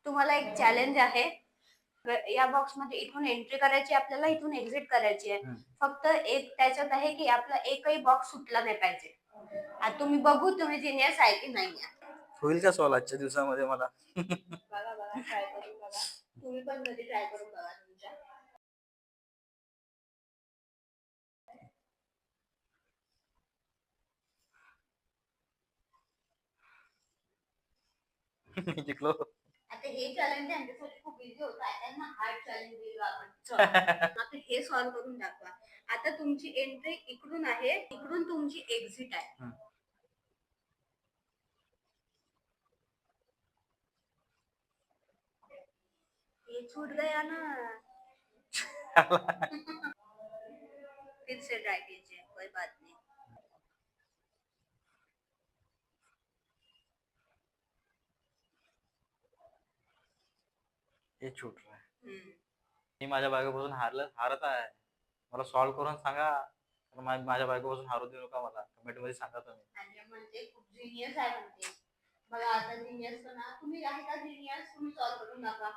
तुम्हाला एक चॅलेंज आहे. या बॉक्समध्ये इथून एंट्री करायची, आपल्याला इथून एक्झिट करायची आहे. फक्त एक त्याच्यात आहे की आपला एकही बॉक्स सुटला नाही पाहिजे. आता तुम्ही बघू तुम्ही जिनियस आहे की नाही. होईल का सॉल्व आजच्या दिवसामध्ये मला? बघा बघा, ट्राय करून बघा. तुम्ही पण घरी ट्राय करून बघा तुमच्या. जिंकलो. आता हे चॅलेंज त्यांच्यासाठी खूप इझी होतं. त्यांना हार्ड चॅलेंज दिलं आपण. आता हे सॉल्व करून दाखवा. आता तुमची एंट्री इकडून आहे, इकडून तुमची एक्झिट आहे. ये छूट गया ना. फिर से ट्राई कीजिए, कोई बात नहीं. हे छूट रहा है. मी माझ्या बायकोपासून हारत आहे. मला सॉल्व करून सांगा. माझ्या बायकोपासून हारू देऊ नका मला. कमेंट मध्ये सांगा तुम्ही. आणि म्हणजे खूप जिनियस आहे म्हणते. बघा आता जिनियस ना, तुम्ही आहे का जिनियस? तुम्ही सॉल्व करून दाखवा.